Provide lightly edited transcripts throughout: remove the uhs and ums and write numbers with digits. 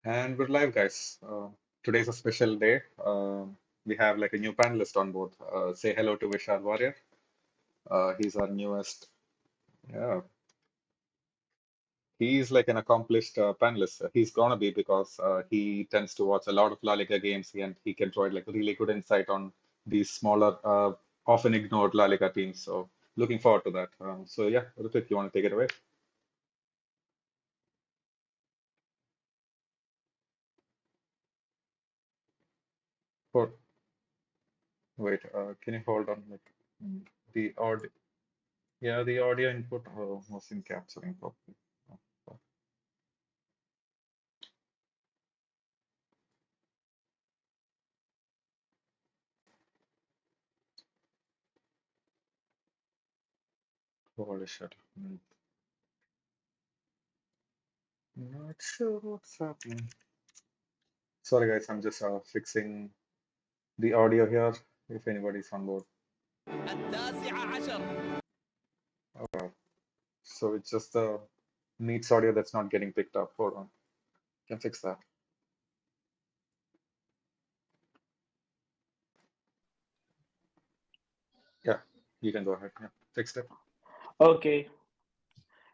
And we're live, guys. Today's a special day. We have like a new panelist on board. Say hello to Vishal Warrior. He's our newest. Yeah, he's like an accomplished panelist. He's gonna be because he tends to watch a lot of La Liga games and he can provide like really good insight on these smaller, often ignored La Liga teams. So looking forward to that. So yeah, Ritik, you want to take it away? For wait, can you hold on? Like the audio. Yeah, the audio input wasn't capturing properly. Oh, holy shit. Not sure what's happening. Sorry, guys, I'm just fixing the audio here if anybody's on board. Okay. So it's just the Meets audio that's not getting picked up. Hold on. Can fix that. Yeah, you can go ahead. Yeah, fixed it. Okay.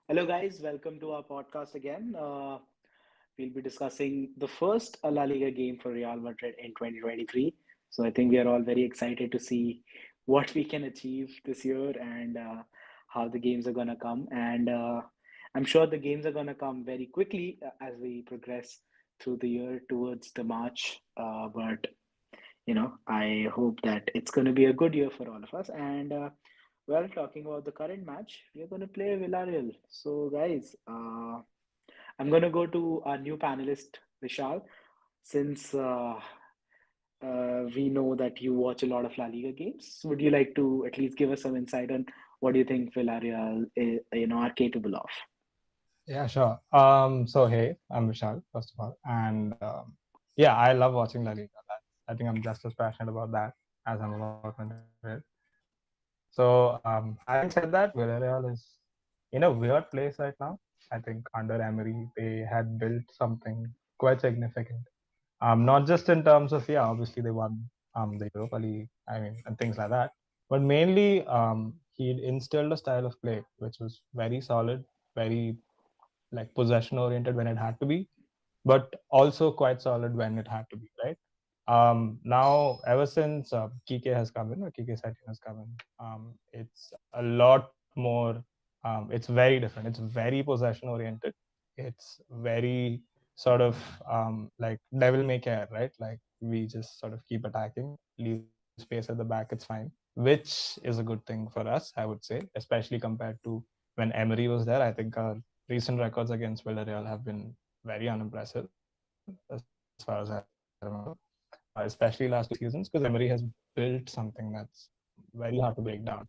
Hello, guys. Welcome to our podcast again. We'll be discussing the first La Liga game for Real Madrid in 2023. So I think we are all very excited to see what we can achieve this year and how the games are going to come. And I'm sure the games are going to come very quickly as we progress through the year towards the March. But I hope that it's going to be a good year for all of us. And well, talking about the current match, we are going to play Villareal. So, guys, I'm going to go to our new panelist, Vishal, since we know that you watch a lot of La Liga games. Would you like to at least give us some insight on what do you think Villarreal are capable of? Yeah, sure. So hey, I'm Vishal, first of all, and yeah, I love watching La Liga. I think I'm just as passionate about that as I'm about Madrid. So having said that, Villarreal is in a weird place right now. I think under Emery, they had built something quite significant. Not just in terms of obviously they won the Europa League, I mean, and things like that, but mainly he instilled a style of play which was very solid, very like possession oriented when it had to be, but also quite solid when it had to be, right? Now, ever since Kike has come in, or Kike Setien has come in, it's a lot more, it's very different. It's very possession oriented. It's very sort of like devil may care, right? Like we just sort of keep attacking, leave space at the back, it's fine, which is a good thing for us, I would say, especially compared to when Emery was there. I think our recent records against Villarreal have been very unimpressive as far as I remember, especially last 2 seasons, because Emery has built something that's very hard to break down.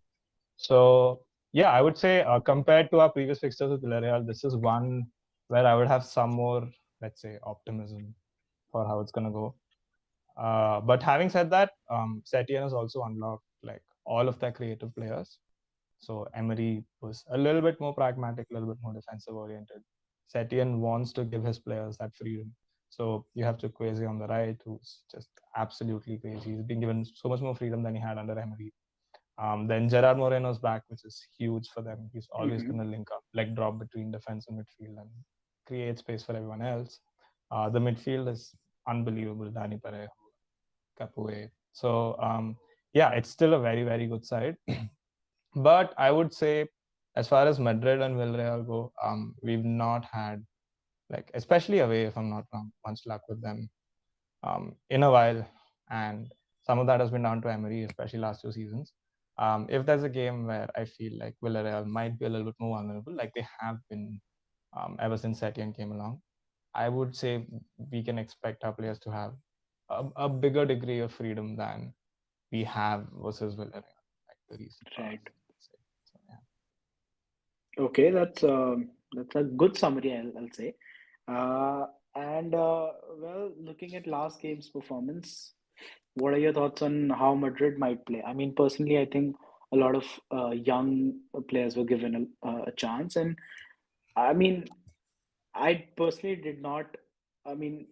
So, yeah, I would say compared to our previous fixtures with Villarreal, this is one where I would have some more, let's say, optimism for how it's going to go. But having said that, Setien has also unlocked like all of their creative players. So Emery was a little bit more pragmatic, a little bit more defensive oriented. Setien wants to give his players that freedom. So you have Chukwueze on the right, who's just absolutely crazy. He's been given so much more freedom than he had under Emery. Then Gerard Moreno's back, which is huge for them. He's always Mm-hmm. going to link up, like drop between defense and midfield and create space for everyone else. The midfield is unbelievable. Danny Parejo, Capoe. So yeah, it's still a very, very good side. But I would say, as far as Madrid and Villarreal go, we've not had, like, especially away, if I'm not wrong, much luck with them in a while. And some of that has been down to Emery, especially last 2 seasons. If there's a game where I feel like Villarreal might be a little bit more vulnerable, like they have been ever since Setien came along, I would say we can expect our players to have a bigger degree of freedom than we have versus Villarreal, like the recent Right. past. Let's say. So, yeah. Okay, that's a good summary, I'll say. Uh, and well, looking at last game's performance, what are your thoughts on how Madrid might play? I mean, personally, I think a lot of young players were given a chance, and I mean, I personally did not. I mean,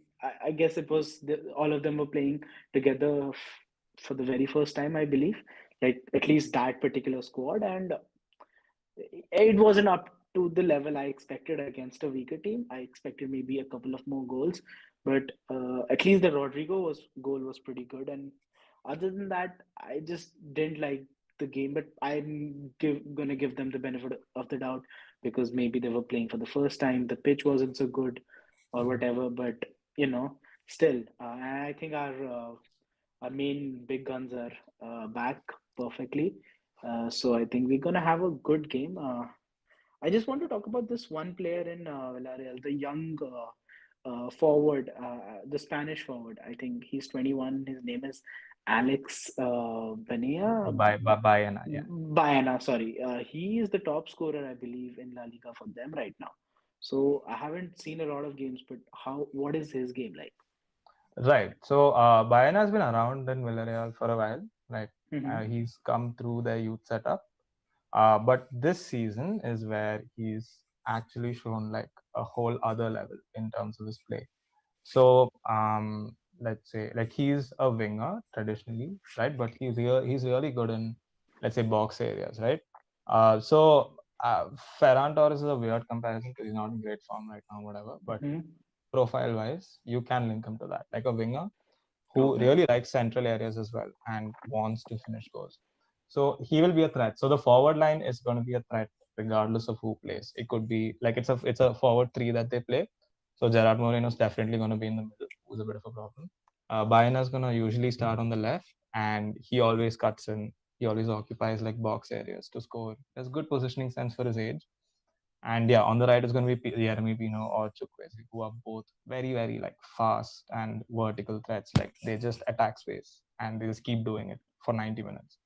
I guess it was all of them were playing together for the very first time, I believe. Like at least that particular squad, and it wasn't up to the level I expected against a weaker team. I expected maybe a couple of more goals, but at least the Rodrigo was goal was pretty good. And other than that, I just didn't like the game. But gonna give them the benefit of the doubt because maybe they were playing for the first time. The pitch wasn't so good, or Mhm. whatever. But still, I think our main big guns are back perfectly. So I think we're gonna have a good game. I just want to talk about this one player in Villareal, the young forward, the Spanish forward. I think he's 21. His name is Alex Benea. Bayern, yeah. Baena, sorry. He is the top scorer, I believe, in La Liga for them right now. So I haven't seen a lot of games, but what is his game like? Right. So Bayern has been around in Villareal for a while. Like Hmm. he's come through their youth setup. But this season is where he's actually shown like a whole other level in terms of his play. So let's say like he's a winger traditionally, right? But he's really good in, let's say, box areas, right? So Ferran Torres is a weird comparison because he's not in great form right now, whatever. But Hmm. profile wise, you can link him to that, like a winger who Okay. really likes central areas as well and wants to finish goals. So he will be a threat. So the forward line is going to be a threat regardless of who plays. It could be like it's a forward three that they play. So Gerard Moreno is definitely going to be in the middle, who's a bit of a problem. Bayern is going to usually start on the left, and he always cuts in. He always occupies like box areas to score. He has good positioning sense for his age. And yeah, on the right is going to be Jeremy Pino or Chukwueze, who are both very, very like fast and vertical threats. Like they just attack space and they just keep doing it for 90 minutes.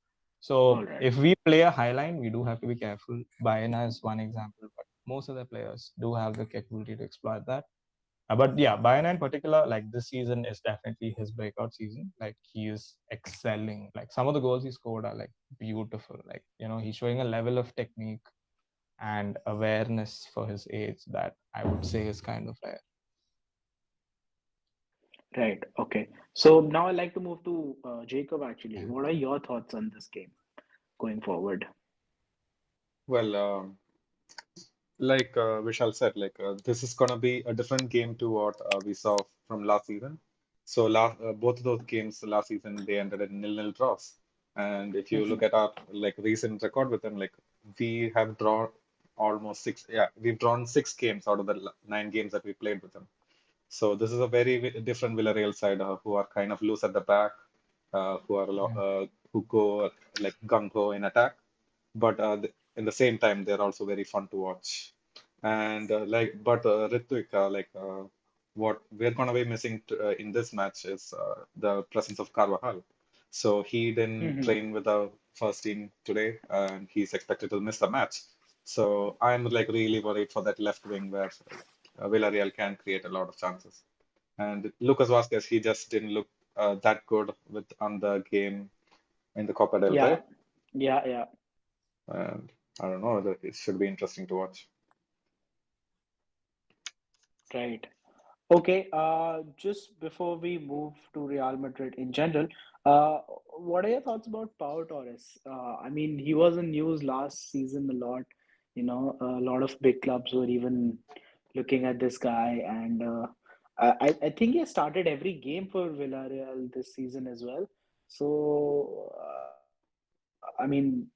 All So right. if we play a high line, we do have to be careful. Bayern is one example, but most of the players do have the capability to exploit that. But yeah, Bayern in particular, like this season is definitely his breakout season. Like he is excelling. Like some of the goals he scored are like beautiful. Like he's showing a level of technique and awareness for his age that I would say is kind of rare. Right. Okay. So now I'd like to move to Jacob actually. Yeah. What are your thoughts on this game going forward? Well, like Vishal said, like this is gonna be a different game to what we saw from last season. So both of those games last season they ended in nil-nil draws. And if you look Hmm. at our like recent record with them, like we have drawn almost six. Yeah, we've drawn 6 games out of the 9 games that we played with them. So this is a very different Villarreal side who are kind of loose at the back, Yeah. who go like gung ho in attack, but in the same time they're also very fun to watch. And Ritwik, what we're gonna be missing in this match is the presence of Carvajal. So he didn't Hmm. train with the first team today, and he's expected to miss the match. So I'm like really worried for that left wing where Villarreal can create a lot of chances. And Lucas Vasquez, he just didn't look that good with on the game in the Copa del Yeah. Rey. Yeah. Yeah. And I don't know, it should be interesting to watch. Right. Okay. Just before we move to Real Madrid in general, what are your thoughts about Pau Torres? I mean, he was in news last season a lot. A lot of big clubs were even looking at this guy, and I think he started every game for Villarreal this season as well. So, I mean,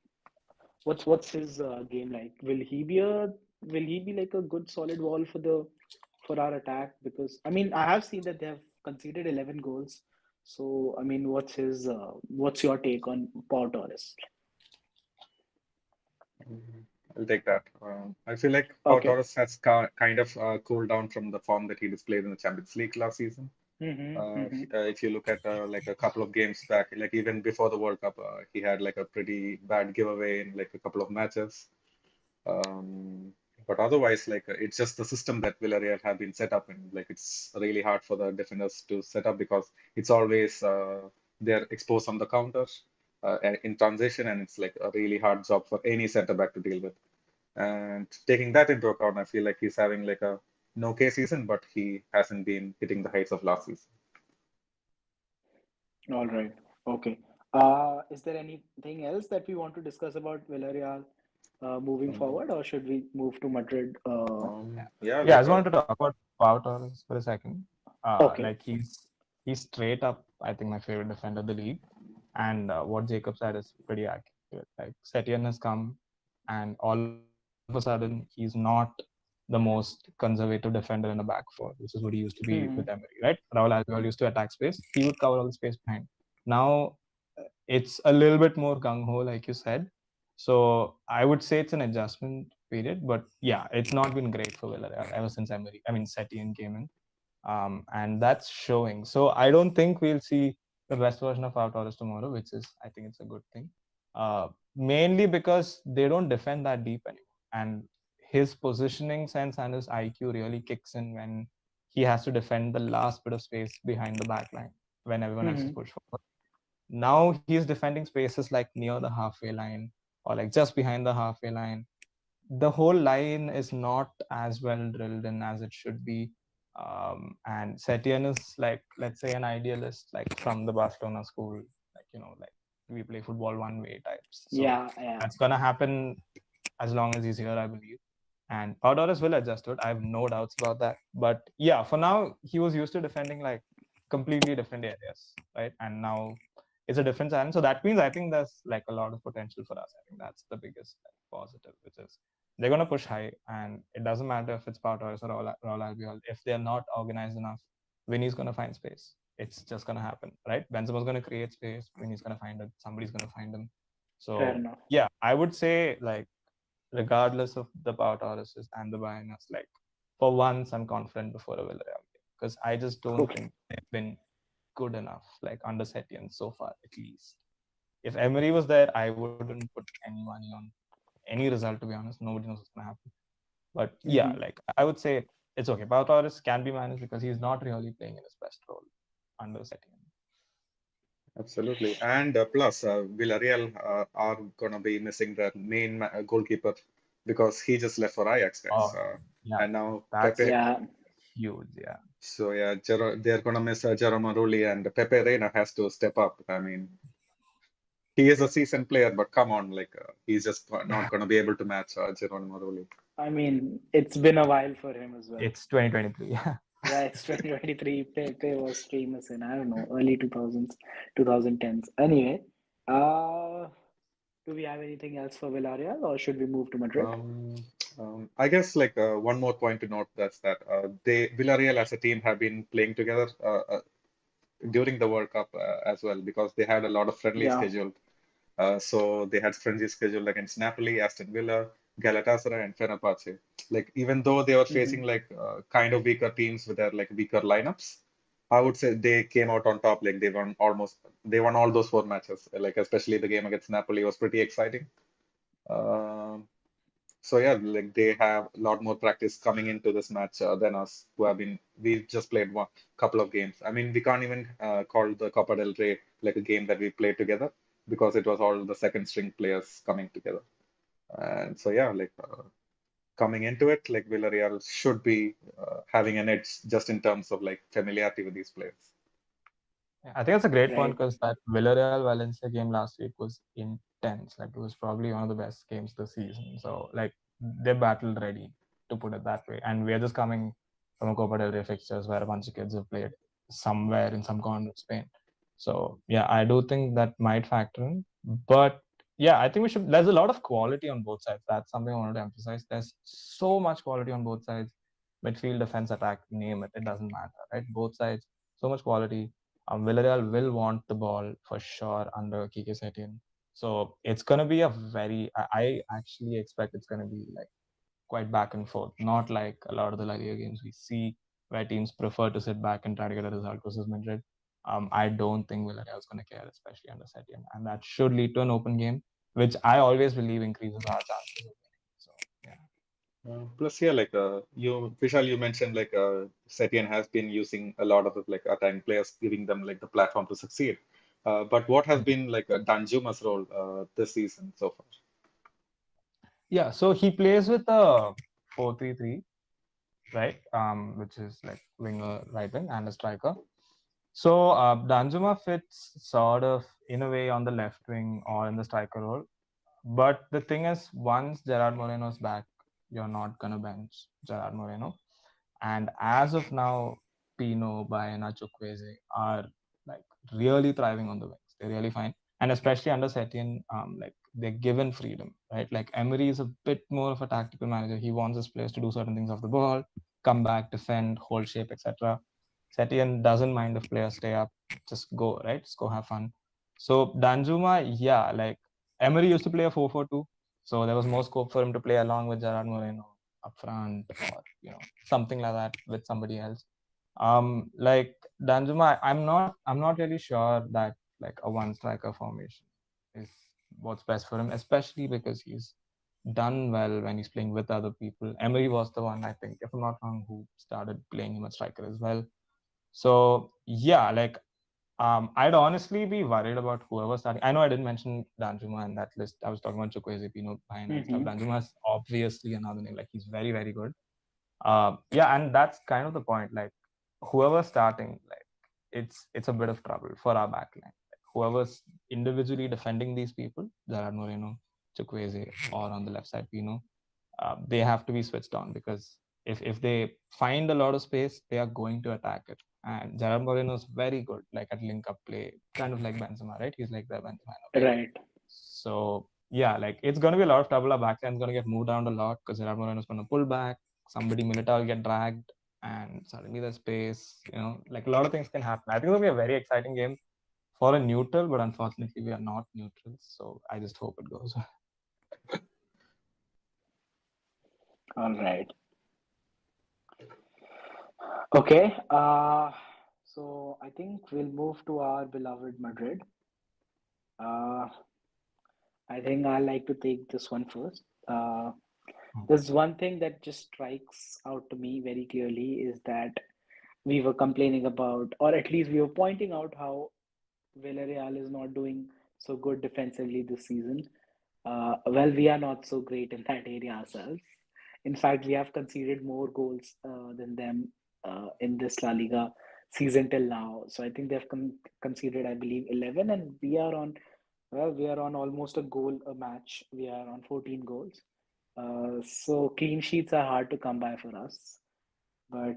what's his game like? Will he be like a good solid wall for our attack? Because I mean, I have seen that they have conceded 11 goals. So I mean, what's your take on Pau Torres? I'll take that. I feel like Pau Okay. Torres has kind of cooled down from the form that he displayed in the Champions League last season. Mm-hmm, mm-hmm. If you look at like a couple of games back, like even before the World Cup, he had like a pretty bad giveaway in like a couple of matches. Um, but otherwise, like it's just the system that Villarreal have been set up in. Like it's really hard for the defenders to set up because it's always they're exposed on the counter in transition, and it's like a really hard job for any center back to deal with. And taking that into account, I feel like he's having like a an okay season, but he hasn't been hitting the heights of last season. All right. Okay. Is there anything else that we want to discuss about Villarreal moving Um, forward, or should we move to Madrid? yeah, Yeah, I like just wanted to talk about Pau Torres for a second. Okay. Like he's straight up, I think my favorite defender of the league. And what Jacob said is pretty accurate. Like Setien has come, and all of a sudden he's not the most conservative defender in the back four, which is what he used to be with Hmm. Emery, right? Raul Albiol used to attack space. He would cover all the space behind. Now it's a little bit more gung ho, like you said. So I would say it's an adjustment period, but yeah, it's not been great for Villarreal ever since Setien came in, and that's showing. So I don't think we'll see the best version of our Torres tomorrow, which is I think it's a good thing. Mainly because they don't defend that deep anymore, and his positioning sense and his IQ really kicks in when he has to defend the last bit of space behind the back line when everyone else is Hmm. pushed forward. Now he's defending spaces like near the halfway line or like just behind the halfway line. The whole line is not as well drilled in as it should be. And Setien is like, let's say, an idealist, like from the Barcelona school, like we play football one way types. So Yeah, yeah, that's gonna happen as long as he's here, I believe. And Paudores will adjust to it. I have no doubts about that. But yeah, for now, he was used to defending like completely different areas, right? And now it's a different challenge. So that means I think there's like a lot of potential for us. I think that's the biggest like, positive, which is they're going to push high. And it doesn't matter if it's Paudores or Raul Albiol. If they're not organized enough, Vinny's going to find space. It's just going to happen, right? Benzema's going to create space. Vinny's going to find it. Somebody's going to find him. fair So enough. yeah, I would say like regardless of the power Tauruses and the Bionas. Like for once, I'm confident before a Villarreal game because I just don't Okay. think they've been good enough, like under Setien so far at least. If Emery was there, I wouldn't put any money on any result. To be honest, nobody knows what's gonna happen. But yeah, Hmm. like I would say it's okay. Pau Torres can be managed because he's not really playing in his best role under Setien. Absolutely. And plus, Villarreal are going to be missing their main goalkeeper because he just left for Ajax, guys. Oh, yeah, And now that's Pepe. Yeah, huge. Yeah. So yeah, they're going to miss Jerome Rulli, and Pepe Reina has to step up. I mean, he is a seasoned player, but come on, like he's just not going to be able to match Jerome Rulli. I mean, it's been a while for him as well. It's 2023. Yeah, it's 2023. Pepe was famous in, I don't know, early 2000s, 2010s. Anyway, uh, do we have anything else for Villarreal, or should we move to Madrid? Um, I guess like one more point to note that's that they Villarreal as a team have been playing together during the World Cup as well because they had a lot of friendly Yeah. scheduled. So they had friendly scheduled against Napoli, Aston Villa, Galatasaray, and Fenerbahce. Like even though they were facing Hmm. like kind of weaker teams with their like weaker lineups, I would say they came out on top. Like they won all those four matches. Like especially the game against Napoli was pretty exciting. Um so yeah, like they have a lot more practice coming into this match than us, who have been we just played one couple of games. I mean, we can't even call the Copa del Rey like a game that we played together because it was all the second string players coming together. And so yeah, like coming into it, like Villarreal should be having an edge just in terms of like familiarity with these players. Yeah, I think that's a great point Right. because that Villarreal Valencia game last week was intense. Like it was probably one of the best games this season. So like they're battle ready to put it that way. And we're just coming from a Copa del Rey fixtures where a bunch of kids have played somewhere in some corner of Spain. So yeah, I do think that might factor in. But yeah, I think we should. There's a lot of quality on both sides. That's something I wanted to emphasize. There's so much quality on both sides. Midfield, defense, attack, name it. It doesn't matter, right? Both sides, so much quality. Villarreal will want the ball for sure under Kike Setien. So it's going to be a very, I actually expect it's going to be like quite back and forth, not like a lot of the La Liga games we see where teams prefer to sit back and try to get a result versus Madrid. I don't think Villarreal is going to care, especially under Setien. And that should lead to an open game, which I always believe increases our chances of winning. So, yeah. Plus, yeah, like Vishal, you mentioned like Setien has been using a lot of like attacking players, giving them like the platform to succeed. But what has been like Danjuma's role this season so Yeah, so he plays with a 4-3-3. right? Which is like winger, right wing, and a striker. So Danjuma fits sort of in a way on the left wing or in the striker role. But the thing is, once Gerard Moreno's back, you're not gonna bench Gerard Moreno. And as of now, Pino, Baena, Chukwueze are like really thriving on the wings. They're really fine. And especially under Setien, like they're given freedom, right? Like Emery is a bit more of a tactical manager. He wants his players to do certain things off the ball, come back, defend, hold shape, etc. Setien doesn't mind if players stay up, just go, right? Just go have fun. So Danjuma, yeah, like Emery used to play a 4-4-2, so there was more scope for him to play along with Gerard Moreno up front, or something like that with somebody else. Like Danjuma, I'm not really sure that like a one striker formation is what's best for him, especially because he's done well when he's playing with other people. Emery was the one, I think, if I'm not wrong, who started playing him as striker as well. So yeah, like I'd honestly be worried about whoever starting. I know I didn't mention Danjuma in that list. I was talking about Chukwueze, Pino, Baena and stuff. Hmm. Danjuma is obviously another name. Like he's very, very good. Yeah, and that's kind of the point. Like whoever's starting, like it's a bit of trouble for our backline. Like, whoever's individually defending these people, Gerard Moreno, Chukwueze, or on the left side, Pino, they have to be switched on because if they find a lot of space, they are going to attack it. And Gerard Moreno is very good, like at link up play, kind of like Benzema, right? He's like the Benzema in a way. Right. So yeah, like it's going to be a lot of trouble. Our backline's going to get moved around a lot because Gerard Moreno is going to pull back. Somebody Militao will get dragged, and suddenly there's space. Like a lot of things can happen. I think it'll be a very exciting game for a neutral, but unfortunately we are not neutrals. So I just hope it goes. All right. Okay. So I think we'll move to our beloved Madrid. Uh, I think I like to take this one first. There's one thing that just strikes out to me very clearly is that we were complaining about, or at least we were pointing out how Villareal is not doing so good defensively this season. Well, we are not so great in that area ourselves. In fact, we have conceded more goals than them in this La Liga season till now. So I think they've conceded, I believe, 11, and we are on almost a goal a match. We are on 14 goals. So clean sheets are hard to come by for us. But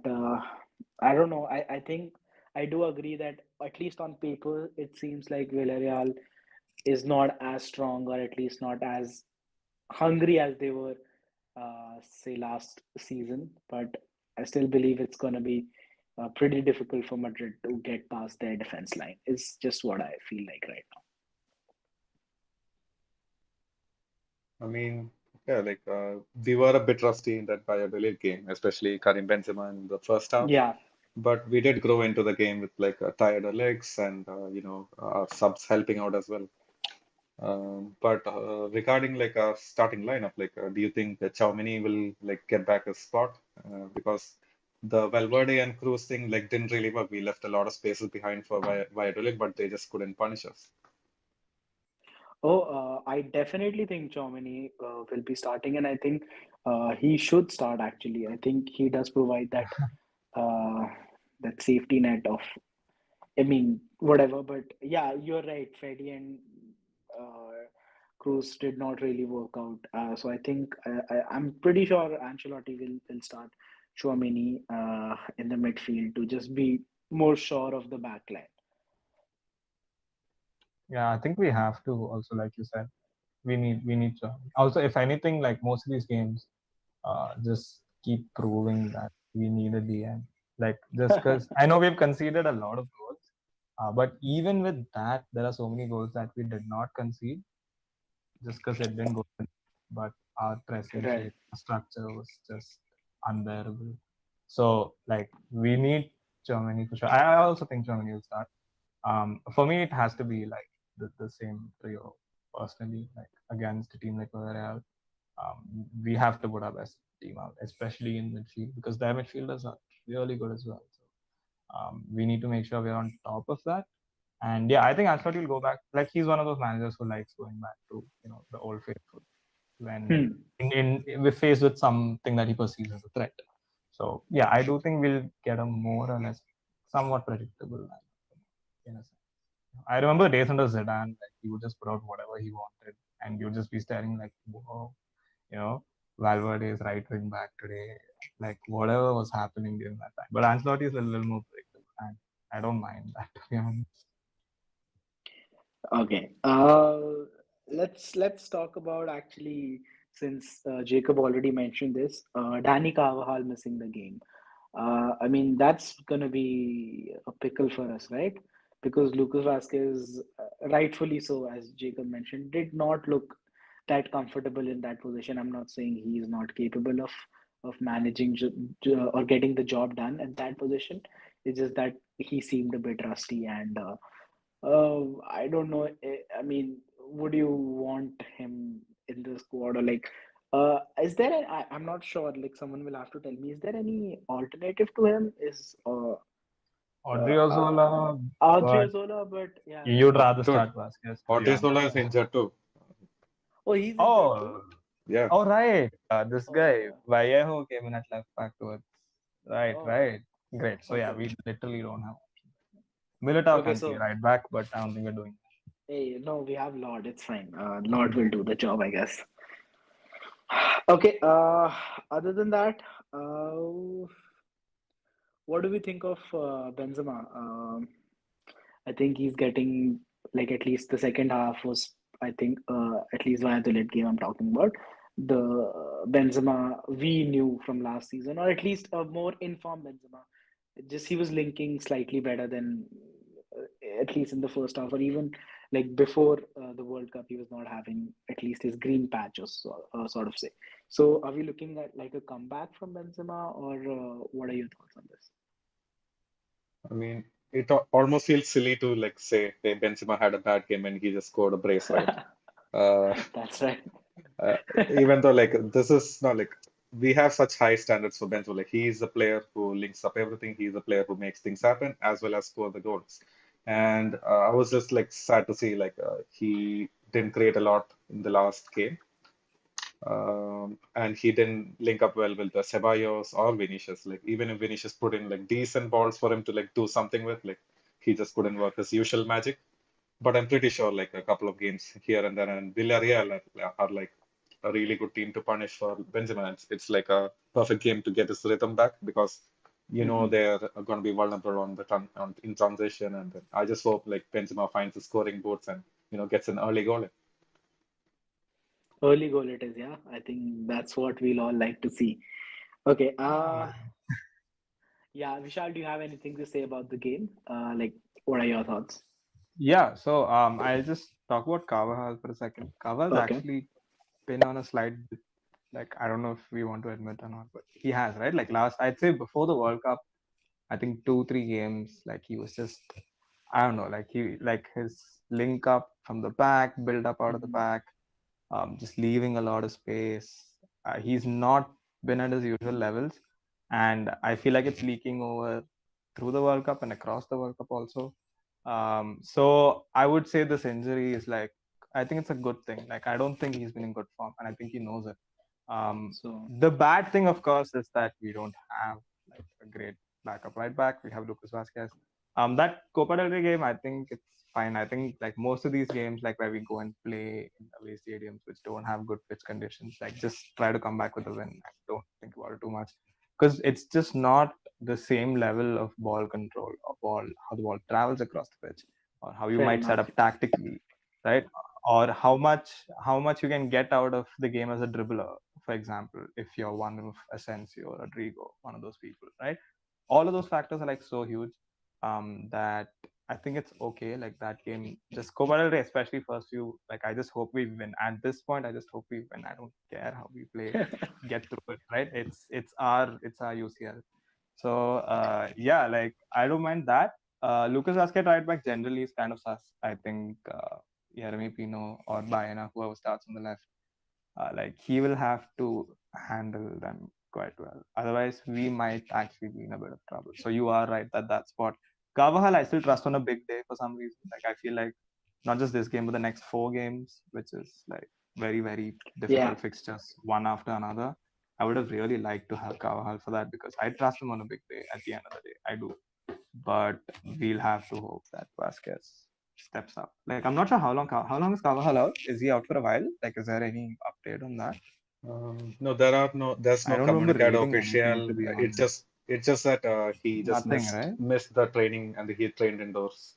I don't know. I think I do agree that at least on paper, it seems like Villarreal is not as strong, or at least not as hungry as they were, say, last season. But I still believe it's going to be pretty difficult for Madrid to get past their defense line. It's just what I feel like right I mean, yeah, like we were a bit rusty in that Valladolid game, especially Karim Benzema in the first now. half. Yeah, But we did grow into the game with like tired legs and our subs helping out as well. But regarding like our starting lineup, like do you think that Tchouaméni will like get back his spot? Because the Valverde and Cruz thing like didn't really work. We left a lot of spaces behind for Valladolid, but they just couldn't punish us. Oh, I definitely think Chomini will be starting, and I think he should start actually. I think he does provide uh, that safety net of, I mean, whatever. But yeah, you're right. Freddy and uh, Cruz did not really work out. So I think I'm pretty sure Ancelotti will start Chouameni in the midfield to just be more sure of the back line. Yeah, I think we have to also, like you said, we need to also, if anything, like most of these games, just keep proving that we need a DM. Like just because I know we've conceded a lot of goals, but even with that, there are so many goals that we did not concede just because it didn't go. But our pressing Right. shape, structure was just unbearable. So like we need Germany for sure. I also think Germany will start. For me, it has to be like the same trio personally, like against a team like Villarreal. We have to put our best team out, especially in midfield, because their midfielders are really good as well. So we need to make sure we're on top of that. And yeah, I think Ancelotti will go back. Like he's one of those managers who likes going back to the old faithful when Hmm. we're faced with something that he perceives as a threat. So yeah, I do think we'll get a more or less somewhat predictable lineup in a sense. I remember days under Zidane, like he would just put out whatever he wanted, and you'd just be staring like, whoa, you know, Valverde is right wing back today, like whatever was happening during that time. But Ancelotti is a little more predictable, and I don't mind that to be honest. Okay. Let's talk about actually, since Jacob already mentioned this, Danny Carvajal missing the game. I mean, that's gonna be a pickle for us, right? Because Lucas Vasquez, rightfully so, as Jacob mentioned, did not look that comfortable in that position. I'm not saying he is not capable of managing or getting the job done at that position. It's just that he seemed a bit rusty and. I don't know. I mean, would you want him in the squad or like, is there I'm not sure, like someone will have to tell me, is there any alternative to him? Is uh, uh Odriozola, but Adriozola, but yeah, you'd rather Dude, start Vasquez to be honest. Odriozola is injured too. oh, he's injured Oh, too. Yeah. oh right, this guy Oh, Vallejo came in at left back towards. Right, oh, right. Great. So yeah, okay, we literally don't have Militao okay. can play So, right back, but I don't think we're doing hey, no, we have Lord. It's fine. Lord will do the job, I guess. Okay. Other than that, what do we think of Benzema? I think he's getting like at least the second half was I think at least via the late game I'm talking about the Benzema we knew from last season or at least a more informed Benzema. Just he was linking slightly better than at least in the first half or even like before the World Cup he was not having at least his green patches sort of say. So are we looking at like a comeback from Benzema or what are your thoughts on I mean, it almost feels silly to like say, hey, Benzema had a bad game and he just scored a brace, right? this? Uh, That's right. uh, Even though like this is not like we have such high standards for Benzema, like he is a player who links up everything. He's a player who makes things happen as well as score the goals. And I was just like sad to see like he didn't create a lot in the last game. And he didn't link up well with the Ceballos or Vinicius. Like even if Vinicius put in like decent balls for him to like do something with, like he just couldn't work his usual magic. But I'm pretty sure like a couple of games here and there, and Villareal are like a really good team to punish for Benzema. It's like a perfect game to get his rhythm back because you know Mhm. they're going to be vulnerable on in transition, and I just hope like Benzema finds the scoring boots and gets an early goal. Early goal it is, yeah. I think that's what we'll all like to see. Okay, that. yeah, Vishal, do you have anything to say about the game? Like, what are your thoughts? Yeah, so I'll just talk about Carvajal for a second. Carvajal's Okay. actually been on a slight, like I don't know if we want to admit or not, but he has, right? Like last, I'd say before the World Cup, I think 2, 3 games, like he was just, I don't know, like his link up from the back, build up out of the Mhm. back, just leaving a lot of space. He's not been at his usual levels, and I feel like it's leaking over through the World Cup and across the World Cup also. So I would say this injury is like I think it's a good thing. Like I don't think he's been in good form, and I think he knows it. So, The bad thing, of course, is that we don't have like a great backup right back. We have Lucas Vasquez. That Copa del Rey game, I think it's fine. I think like most of these games, like where we go and play in away stadiums which don't have good pitch conditions, like just try to come back with a win. Like, don't think about it too much because it's just not the same level of ball control or ball how the ball travels across the pitch or how you fair might set enough. up tactically, right? Or how much you can get out of the game as a dribbler, for example, if you're one of Asensio or Rodrigo, one of those people, right? All of those factors are like so huge that I think it's okay. Like that game, just Copa del Rey, especially first few. Like I just hope we win. At this point, I just hope we win. I don't care how we play, get through it, right? It's our UCL. So yeah, like I don't mind that. Lucas Vazquez right back generally is kind of sus. I think Jeremy Pino or Baena, whoever starts on the left, like he will have to handle them quite well. Otherwise, we might actually be in a bit of trouble. So you are right that spot. Carvajal, I still trust on a big day for some reason. Like I feel like not just this game, but the next 4 games, which is like very very Yeah. difficult fixtures one after another. I would have really liked to have Carvajal for that because I trust him on a big day at the end of the day. I do. But we'll have to hope that Vasquez steps up. Like I'm not sure how long is Carvajal out? Is he out for a while? Like is there any update on that? No, there's I no don't remember comunicado reading anything official. to be It's honest. just that he just Nothing, right? missed the training and he trained indoors.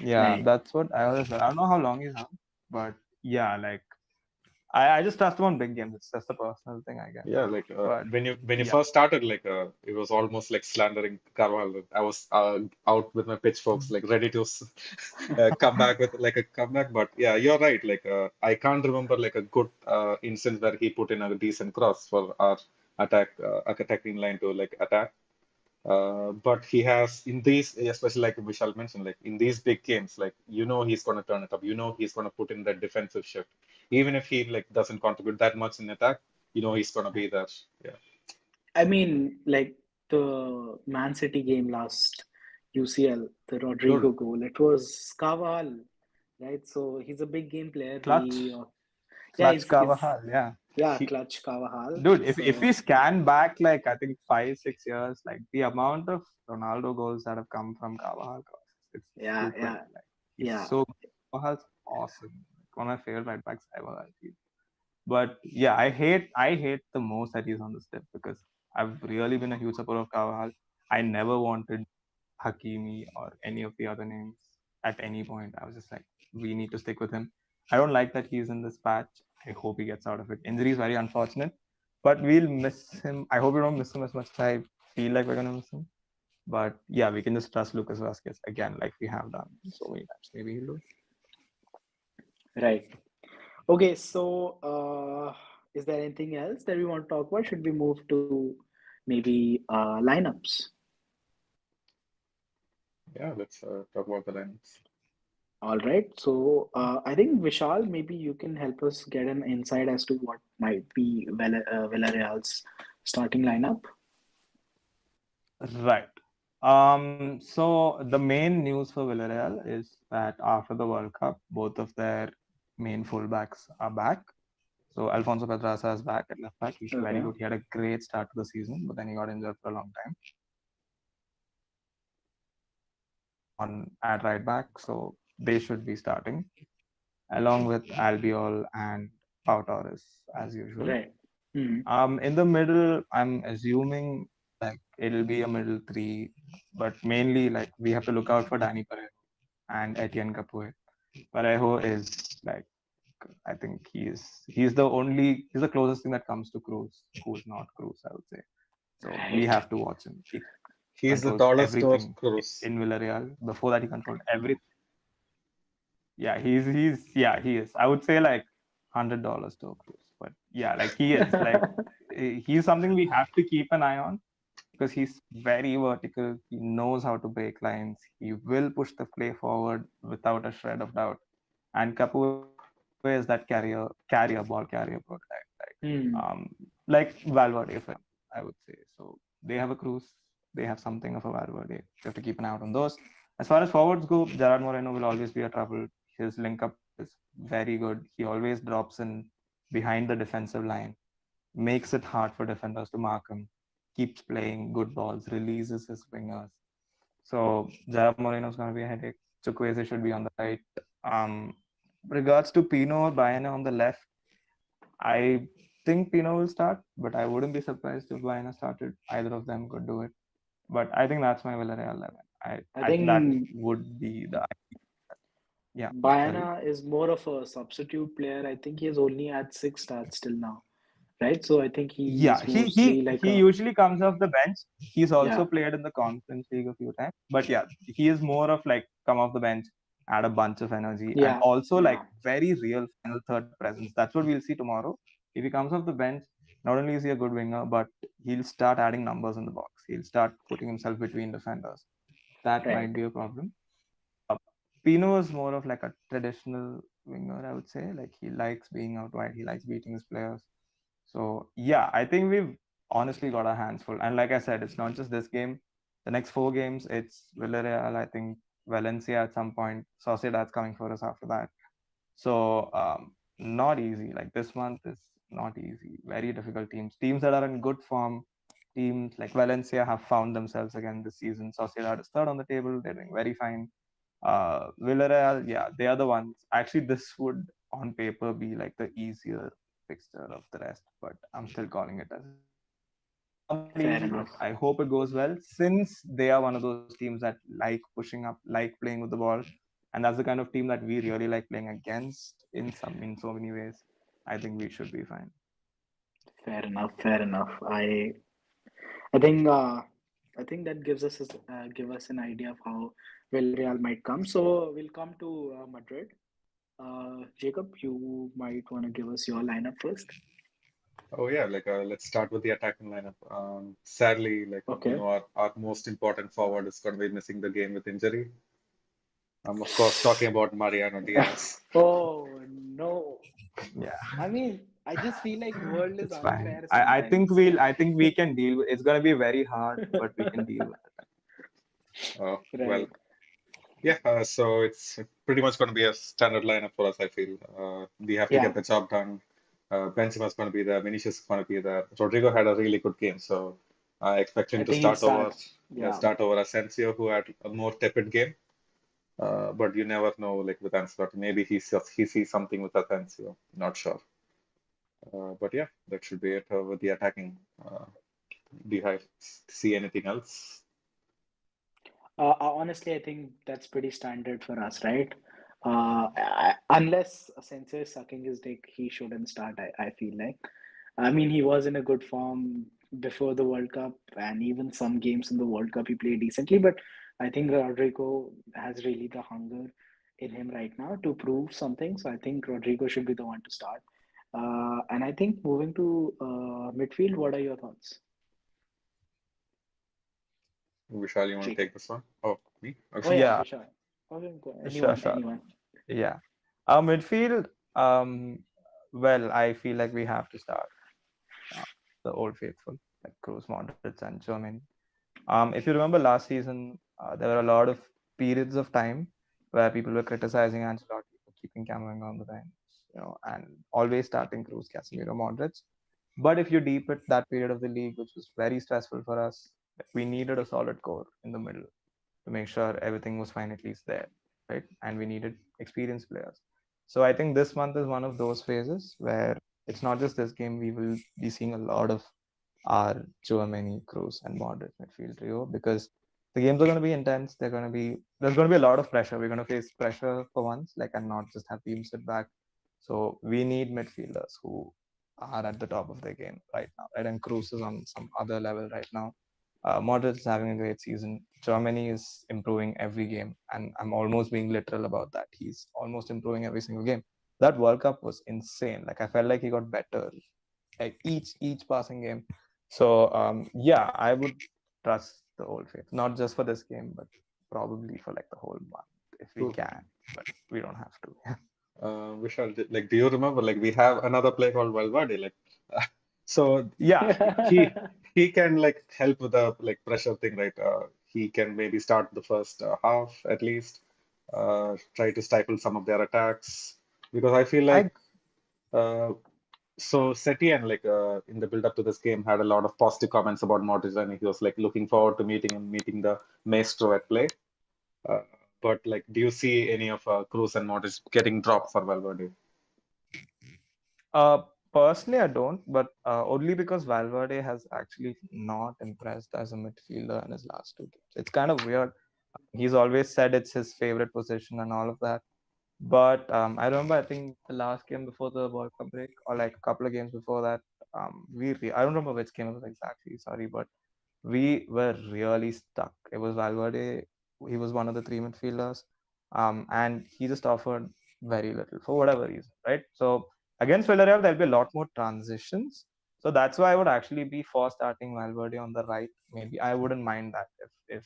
Yeah, Right. that's what I was. I don't know how long he's out, but yeah, like I just trust him on big games. It's just a personal thing, I guess. Yeah, like But when you yeah, first started, like it was almost like slandering Carvalho. I was out with my pitchforks, like ready to come back with like a comeback. But yeah, you're right. Like I can't remember like a good instance where he put in a decent cross for our attacking line to like attack. But he has in these, especially like Vishal mentioned, like in these big games, like he's gonna turn it up. He's gonna put in that defensive shift, even if he like doesn't contribute that much in attack. He's gonna be there. Yeah, I mean, like the Man City game last UCL, the Rodrigo dude, goal, it was Carvajal, right? So he's a big game player. clutch, Yeah, clutch Carvajal. Yeah, yeah, he clutch Carvajal. dude. If So we scan back, like I think 5 6 years, like the amount of Ronaldo goals that have come from Carvajal, it's yeah, stupid. yeah, Like he's yeah. so Carvajal's awesome. Like, one of my favorite right backs ever. I feel. But yeah, I hate the most that he's on the step because I've really been a huge supporter of Carvajal. I never wanted Hakimi or any of the other names at any point. I was just like, we need to stick with him. I don't like that he's in this patch. I hope he gets out of it. Injury is very unfortunate, but we'll miss him. I hope we don't miss him as much as I feel like we're gonna miss him. But yeah, we can just trust Lucas Vasquez again, like we have done so many times. Maybe he'll do it. Right. Okay, so is there anything else that we want to talk about? Should we move to maybe lineups? yeah. Let's talk about the lines. All right. So I think Vishal, maybe you can help us get an insight as to what might be Villarreal's starting lineup. Right. So the main news for Villarreal is that after the World Cup, both of their main fullbacks are back. So Alfonso Pedraza is back at left back. He's very Okay. good. He had a great start to the season, but then he got injured for a long time. On at right back, so they should be starting along with Albiol and Pau Torres as usual. Right. Hmm. In the middle, I'm assuming like it'll be a middle three, but mainly like we have to look out for Danny Parejo and Etienne Capoue. Parejo is like I think he's the closest thing that comes to Cruz, who's not Cruz, I would say. So we Right. have to watch him. He He's the controls tallest of everything Cruz. in Villarreal. Before that, he controlled everything. Yeah, he is. I would say like $100 to a Cruz, but yeah, like he is like he's something we have to keep an eye on because he's very vertical. He knows how to break lines. He will push the play forward without a shred of doubt. And Capoe is that ball carrier prototype, Hmm. like Valverde, for example, I would say. So they have a Cruz, they have something of a Valverde. You have to keep an eye out on those. As far as forwards go, Gerard Moreno will always be a trouble. His link up is very good. He always drops in behind the defensive line, makes it hard for defenders to mark him, keeps playing good balls, releases his wingers. So Gerard Moreno is going to be a headache. Chukwueze should be on the right. Um, regards to Pino or Baena on the left, I think Pino will start, but I wouldn't be surprised if Baena started. Either of them could do it. But I think that's my Villarreal 11. I That think would be the yeah. Sorry. Bayana is more of a substitute player. I think he has only had 6 starts till now, right? So I think Yeah, he's he he mostly like he a usually comes off the bench. He's yeah, also played in the Conference League a few times, but yeah, he is more of like come off the bench, add a bunch of energy, and yeah, also like yeah, very real final third presence. That's what we'll see tomorrow. If he comes off the bench, not only is he a good winger, but he'll start adding numbers in the box. He'll start putting himself between defenders. That right, might be a problem. Uh, Pino is more of like a traditional winger, I would say. Like he likes being out wide, he likes beating his players. So yeah, I think we've honestly got our hands full. And like I said, it's not just this game. The next 4 games, it's Villarreal, I think Valencia at some point. Sociedad's coming for us after that. So not easy. Like this month is not easy. Very difficult teams. Teams that are in good form, teams like Valencia have found themselves again this season. Sociedad is third on the table. They're doing very fine. Villareal, yeah, they are the ones. Actually, this would on paper be like the easier fixture of the rest, but I'm still calling it as it is. Not easy, Fair but enough. I hope it goes well since they are one of those teams that like pushing up, like playing with the ball, and that's the kind of team that we really like playing against in so many ways. I think we should be fine. Fair enough. Fair enough. I think I think that gives us give us an idea of how Villarreal might come. So we'll come to Madrid. Jacob, you might want to give us your lineup first. Oh yeah, let's start with the attacking lineup. Sadly, Okay. our most important forward is going to be missing the game with injury. I'm of course talking about Mariano Diaz. Oh no. Yeah, I mean, I just feel like world is it's fine. unfair I think sometimes. we can deal with. It's gonna be very hard, but we can deal with it. Well, Right. yeah. So it's pretty much going to be a standard lineup for us. I feel we have to get Yeah, the job done. Benzema's going to be there. Vinicius is going to be there. Rodrigo had a really good game, so I expect I him to think he'll start over. start. Yeah, Yeah, start over Asensio, who had a more tepid game. But you never know, like with Ancelotti, maybe he sees something with Asensio. Not sure. But yeah, that should be it with the attacking. Do you have see anything else? honestly, I think that's pretty standard for us, right? Unless Sensei is sucking his dick, he shouldn't start. I feel like. I mean, he was in a good form before the World Cup, and even some games in the World Cup he played decently. But I think Rodrigo has really the hunger in him right now to prove something. So I think Rodrigo should be the one to start. And I think moving to midfield, what are your thoughts, Vishal, you want to Jacob? take this one? Oh, me? Oh Okay. yeah, Yeah, for sure. Okay, sure, anyone, sure. anyone. Yeah. Our midfield, well, I feel like we have to start uh, the old faithful, like Kroos, Modric, and Germany. If you remember last season, there were a lot of periods of time where people were criticizing Ancelotti for keeping Cameron on the bench, and always starting Kroos, Casemiro, Modric. But if you deep it, that period of the league, which was very stressful for us, we needed a solid core in the middle to make sure everything was fine at least there, right? And we needed experienced players. So I think this month is one of those phases where it's not just this game. We will be seeing a lot of our Chouameni, Cruz, and Modric midfield trio because the games are going to be intense. There's going to be a lot of pressure. We're going to face pressure for once, like and not just have teams sit back. So we need midfielders who are at the top of their game right now, right? And Cruz is on some other level right now. Modric is having a great season. Germany is improving every game, and I'm almost being literal about that. He's almost improving every single game. That World Cup was insane. Like I felt like he got better like each passing game. So yeah, I would trust the old faith, not just for this game, but probably for like the whole month if we Cool. can. But we don't have to. Vishal, do you remember? Like, we have another player called Valverde. So Yeah, he he can like help with the like pressure thing, right? He can maybe start the first half at least, try to stifle some of their attacks. Because I feel I like uh, so Setien, in the build up to this game, had a lot of positive comments about Modric, and he was like looking forward to meeting him, meeting the maestro at play. Uh, but like, do you see any of Cruz and Modric getting dropped for Valverde? uh personally I don't, but only because Valverde has actually not impressed as a midfielder in his last two games. It's kind of weird. He's always said it's his favorite position and all of that. But I remember, I think the last game before the World Cup break, or like a couple of games before that, I don't remember which game it was exactly. Sorry, but we were really stuck. It was Valverde. He was one of the three midfielders, and he just offered very little for whatever reason, right? So against Villarreal, there'll be a lot more transitions. So that's why I would actually be for starting Valverde on the right. Maybe I wouldn't mind that if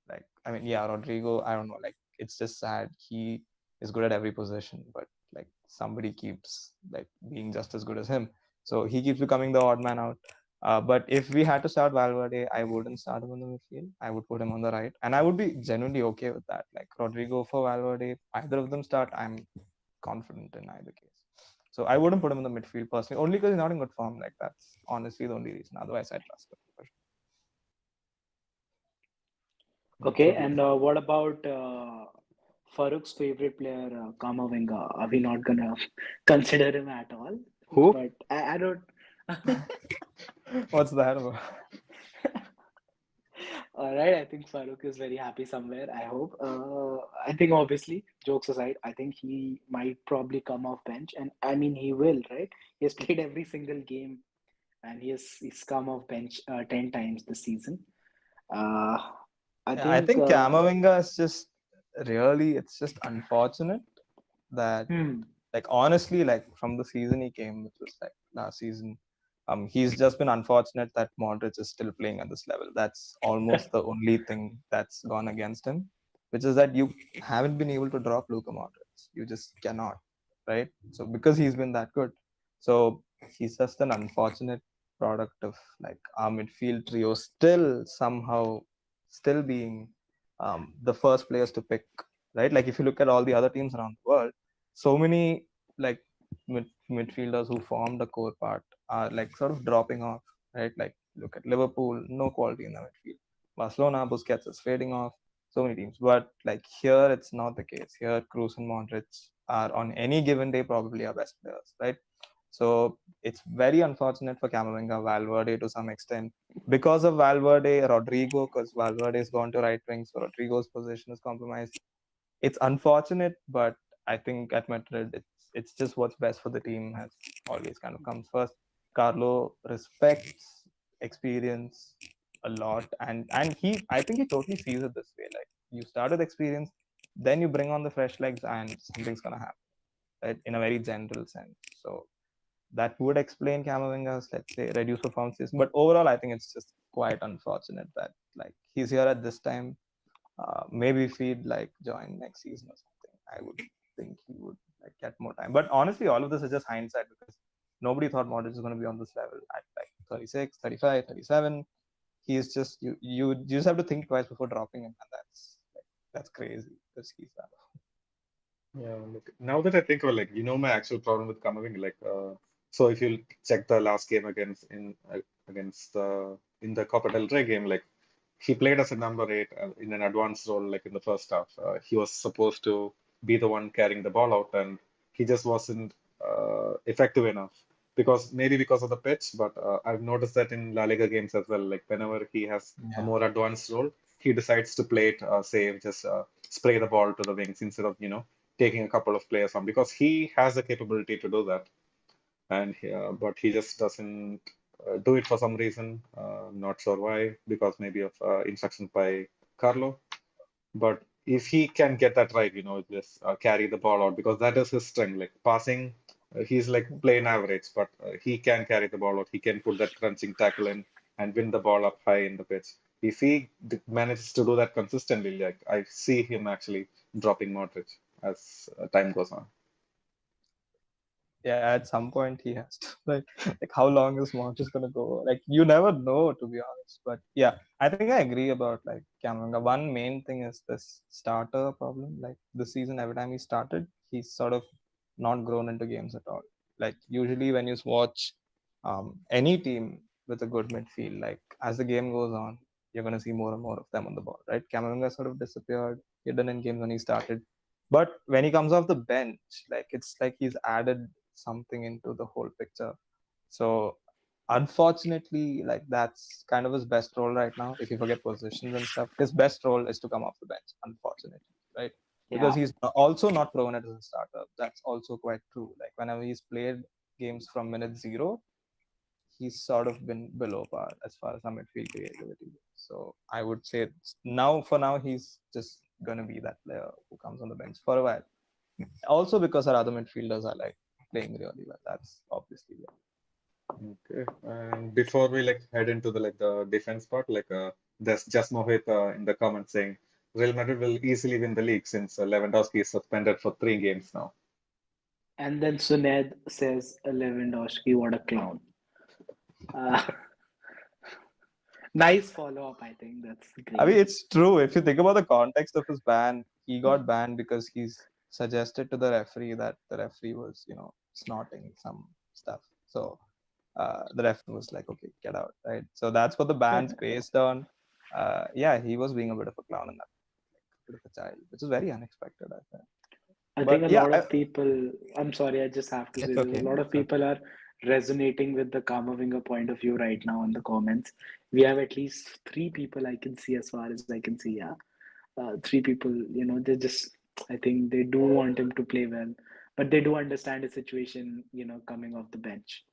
like I mean yeah, Rodrigo. I don't know. Like it's just sad. He is good at every position, but like somebody keeps like being just as good as him. So he keeps becoming the odd man out. But if we had to start Valverde, I wouldn't start him on the midfield. I would put him on the right, and I would be genuinely okay with that. Like Rodrigo for Valverde, either of them start. I'm confident in either case. So I wouldn't put him in the midfield personally, only because he's not in good form. Like that's honestly the only reason. Otherwise, I trust him. Okay, Okay. and what about Farouk's favorite player, Kamavinga? Are we not gonna consider him at all? Who? But I don't. What's that about? All right, I think Farouk is very happy somewhere. I hope. I think obviously, jokes aside, I think he might probably come off bench, and I mean he will, right? He has played every single game, and he's come off bench 10 times this season. Uh, I Yeah, I think. think Camavinga is just really, it's just unfortunate that, Hmm. like, honestly, like from the season he came, which was like last season, he's just been unfortunate that Modric is still playing at this level. That's almost the only thing that's gone against him, which is that you haven't been able to drop Luka Modric. You just cannot, right? So because he's been that good, so he's just an unfortunate product of like our midfield trio still somehow still being the first players to pick, right? Like if you look at all the other teams around the world, so many like midfielders who formed the core part are like sort of dropping off, right? Like look at Liverpool, no quality in the midfield. Barcelona, Busquets is fading off. So many teams, but like here it's not the case. Here, Cruz and Modric are on any given day probably our best players, right? So it's very unfortunate for Camavinga, Valverde to some extent. Because of Valverde, Rodrigo, because Valverde has gone to right wing, so Rodrigo's position is compromised. It's unfortunate, but I think at Madrid, it's just what's best for the team has always kind of comes first. Carlo respects experience a lot, and he I think he totally sees it this way. Like you start with experience, then you bring on the fresh legs, and something's gonna happen, right? In a very general sense. So that would explain Camavinga's, let's say, reduced performances. But overall, I think it's just quite unfortunate that like he's here at this time. Maybe if he'd like join next season or something, I would think he would like get more time. But honestly, all of this is just hindsight because nobody thought Modric is going to be on this level at like 36, 35, 37. He's just you just have to think twice before dropping him, and that's crazy because he's that. Yeah, look, now that I think of it, like, my actual problem with Kamavinga, like, so if you check the last game against the in the Copa del Rey game, like, he played as a number eight in an advanced role, like in the first half. He was supposed to be the one carrying the ball out, and he just wasn't effective enough because maybe because of the pitch, but I've noticed that in La Liga games as well. Like whenever he has a Yeah. more advanced role, he decides to play it safe, just spray the ball to the wings instead of taking a couple of players on because he has the capability to do that, and but he just doesn't do it for some reason. Not sure why, because maybe of instructions by Carlo. But if he can get that right, just carry the ball out because that is his strength. Like passing, he's like plain average, but he can carry the ball out. He can put that crunching tackle in and win the ball up high in the pitch. If he manages to do that consistently, like I see him actually dropping Modric as time goes on. Yeah, at some point he has to like how long is March is gonna go? Like you never know to be honest. But yeah, I think I agree about like Camavinga. One main thing is this starter problem. Like this season, every time he started, he's sort of not grown into games at all. Like usually when you watch any team with a good midfield, like as the game goes on, you're gonna see more and more of them on the ball, right? Camavinga sort of disappeared hidden in games when he started. But when he comes off the bench, like it's like he's added something into the whole picture. So unfortunately, like that's kind of his best role right now. If you forget positions and stuff, his best role is to come off the bench, unfortunately, right? Because Yeah. he's also not proven as a starter. That's also quite true. Like whenever he's played games from minute zero, he's sort of been below par as far as our midfield creativity. So I would say for now, he's just gonna be that player who comes on the bench for a while. Also because our other midfielders are like playing really well. That's obviously yeah. Okay. And before we like head into the defense part, there's just Mohit in the comments saying Real Madrid will easily win the league since Lewandowski is suspended for 3 games now. And then Suned says, Lewandowski, what a clown. Uh, nice follow up, I think. That's I mean, great. it's true. If you think about the context of his ban, he got banned because he's suggested to the referee that the referee was, snorting some stuff. So the ref was like, okay, get out, right? So that's what the ban's based on. Yeah, he was being a bit of a clown in that, like, bit of a child, which is very unexpected, I think. I think But a yeah, lot of people, I'm sorry, I just have to say it's this. A okay. lot of It's okay. people are resonating with the Karma Winger point of view right now in the comments. We have at least three people I can see as far as I can see. Yeah. Three people, they just, I think they do want him to play well, but they do understand the situation, coming off the bench.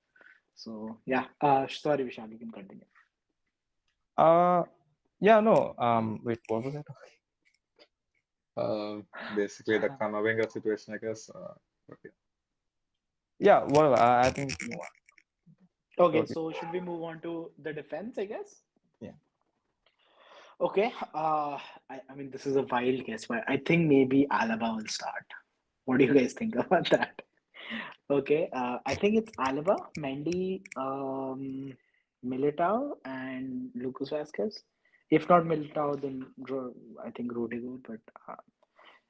So, yeah. Sorry, Vishal, you can continue. Uh, yeah, no. Wait, what was it? Basically the Kamavinga situation, I guess. But yeah. Yeah, well, I think we can move on. Okay, Totally. so should we move on to the defense, I guess? Yeah. Okay. I mean, this is a wild guess, but I think maybe Alaba will start. What do you guys think about that? Okay. I think it's Alaba, Mendy, Militao, and Lucas Vasquez. If not Militao, then I think Rodrigo. But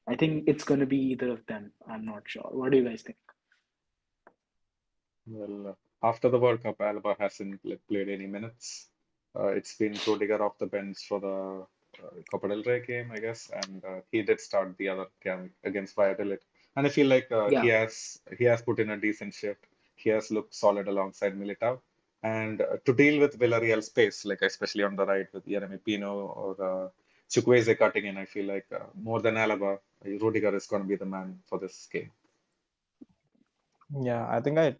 I think it's going to be either of them. I'm not sure. What do you guys think? Well, after the World Cup, Alaba hasn't like, played any minutes. It's been Rudiger off the bench for the Copa del Rey game, I guess, and he did start the other game against Valladolid. And I feel like Yeah. he has put in a decent shift. He has looked solid alongside Militao. And to deal with Villarreal space, like especially on the right with Yeremy Pino or Chukwueze cutting in, I feel like more than Alaba, Rudiger is going to be the man for this game. Yeah, I think I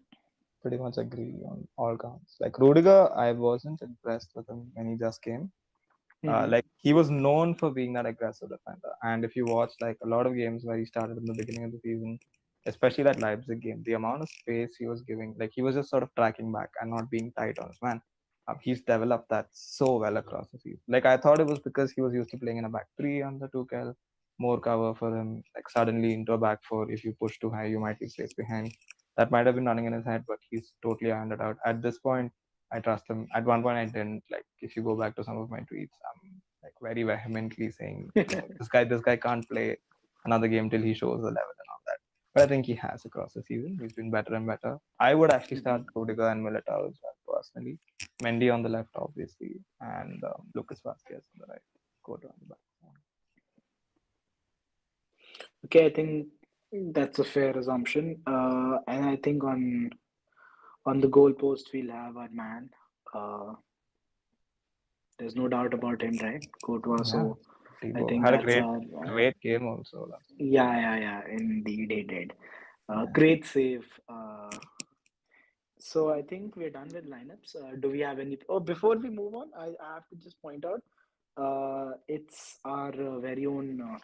pretty much agree on all counts. Like Rudiger, I wasn't impressed with him when he just came. Hmm. Like he was known for being that aggressive defender, and if you watch like a lot of games where he started in the beginning of the season, especially that Leipzig game, the amount of space he was giving, like he was just sort of tracking back and not being tight on his man. He's developed that so well across the season. Like I thought it was because he was used to playing in a back three under Tuchel, more cover for him. Like suddenly into a back four, if you push too high, you might be placed behind. That might have been running in his head, but he's totally ironed it out. At this point, I trust him. At one point, I didn't. Like, if you go back to some of my tweets, I'm like very vehemently saying, this guy can't play another game till he shows the level and all that. But I think he has across the season. He's been better and better. I would actually start Rudiger and Militao as well, personally. Mendy on the left, obviously, and Lucas Vasquez on the right. Quarter on the back. Okay, I think that's a fair assumption. And I think on the goalpost we'll have our man. Uh, there's no doubt about him, right? Courtois. Yeah, So I Thibaut think had a that's great, our. great game also last week. Yeah. Indeed, he did. Yeah. Great save. So I think we're done with lineups. Do we have any? Oh, before we move on, I have to just point out. It's our very own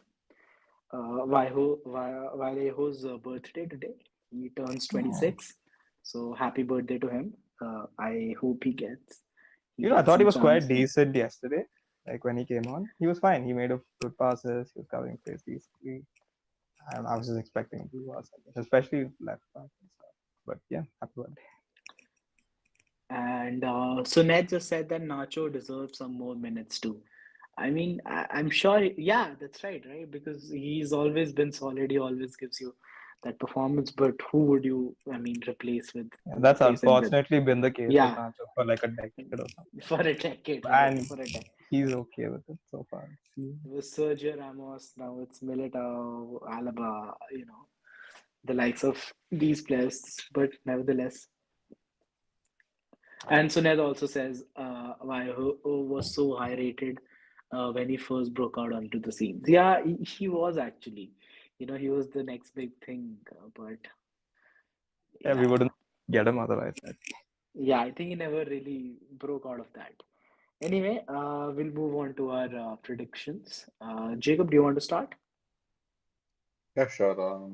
Vallejo's birthday today. He turns Oh. 26. So happy birthday to him. I hope he I gets thought he some was quite chance. decent yesterday. Like when he came on, he was fine. He made a good passes. He was covering plays decently. I was just expecting him to do awesome, especially left back and stuff. But yeah, happy birthday. And so Ned just said that Nacho deserves some more minutes too. I mean, I'm sure, yeah, that's right? Because he's always been solid. He always gives you that performance. But who would you, I mean, Yeah, that's replace him with? unfortunately been the case with Yeah, Nacho for like a decade or something. for a decade, right? And For a decade. he's okay with it so far. It was Sergio Ramos. Now it's Militao, Alaba. The likes of these players. But nevertheless, and Suned also says why who was so high rated when he first broke out onto the scene. Yeah, he was actually. He was the next big thing. But Yeah, we yeah, wouldn't get him otherwise. yeah, I think he never really broke out of that. Anyway, we'll move on to our predictions. Jacob, do you want to start? Yeah, sure.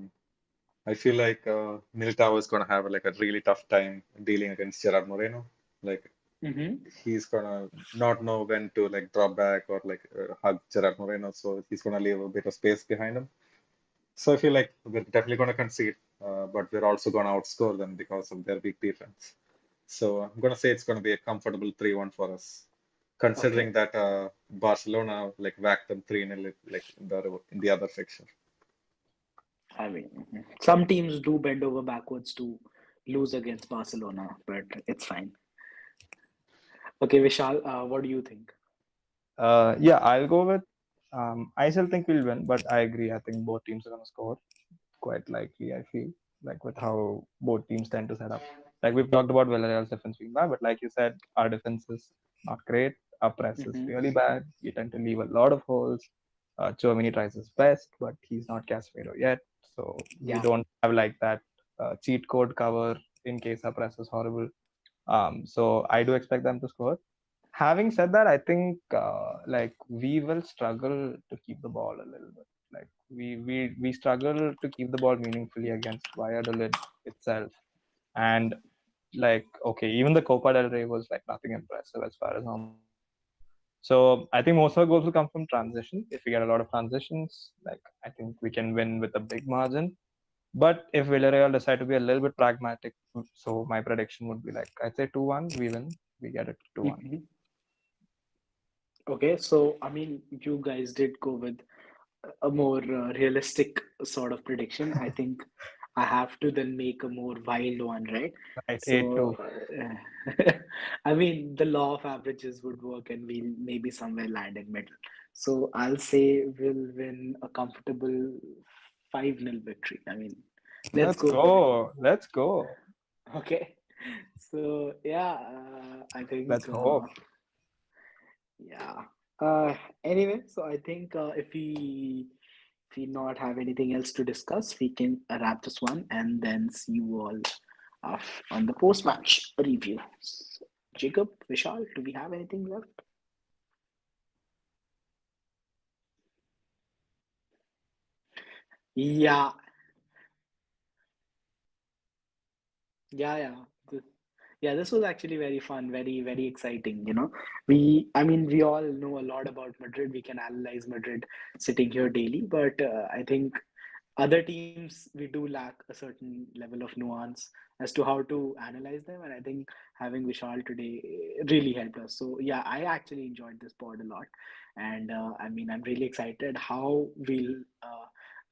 I feel like Militao is going to have like a really tough time dealing against Gerard Moreno. Like Mm-hmm. he's gonna not know when to like drop back or like hug Gerard Moreno, so he's gonna leave a bit of space behind him. So I feel like we're definitely gonna concede, but we're also gonna outscore them because of their weak defense. So I'm gonna say it's gonna be a comfortable 3-1 for us, Okay. considering that Barcelona like whacked them 3-0 like in the other fixture. I mean, some teams do bend over backwards to lose against Barcelona, but it's fine. Okay, Vishal, what do you think? Yeah, I'll go with. I still think we'll win, but I agree. I think both teams are gonna score quite likely. I feel like with how both teams tend to set up. Like we've talked about Villarreal's defense being bad, but like you said, our defense is not great. Our press is Hmm. really bad. We tend to leave a lot of holes. Germany tries his best, but he's not Casemiro yet, so we Yeah. don't have like that cheat code cover in case our press is horrible. So I do expect them to score. Having said that, I think like we will struggle to keep the ball a little bit. Like we struggle to keep the ball meaningfully against Valladolid itself. And like okay, even the Copa del Rey was like nothing impressive as far as how much we scored. So I think most of our goals will come from transition. If we get a lot of transitions, like I think we can win with a big margin. But if Villarreal decide to be a little bit pragmatic, so my prediction would be like I'd say 2-1, we win. We get it 2-1. Hmm. Okay, so I mean, you guys did go with a more realistic sort of prediction. I think I have to then make a more wild one, right? Right, 8-2. So, I mean, the law of averages would work, and we'll maybe somewhere land in middle. So I'll say we'll win a comfortable 5-0 victory. I mean, let's Let's go for it. go. Let's go. Okay. So yeah, I Let's think hope. yeah. Anyway, so I think if we not have anything else to discuss, we can wrap this one and then see you all on the post-match review. So, Jacob, Vishal, do we have anything left? Yeah, yeah. Yeah, this was actually very fun, very, very exciting. I mean, we all know a lot about Madrid. We can analyze Madrid sitting here daily, but I think other teams we do lack a certain level of nuance as to how to analyze them, and I think having Vishal today really helped us. So yeah, I actually enjoyed this pod a lot, and I mean, I'm really excited how we'll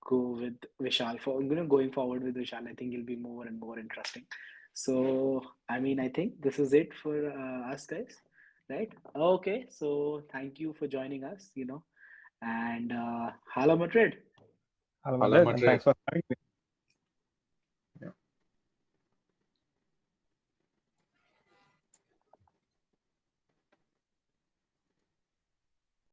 go with Vishal for going forward with Vishal. I think it'll be more and more interesting. So I mean, I think this is it for us guys, right? Okay, so thank you for joining us, and Hala Madrid. Hello, Hala Madrid, and Madrid. thanks for having me.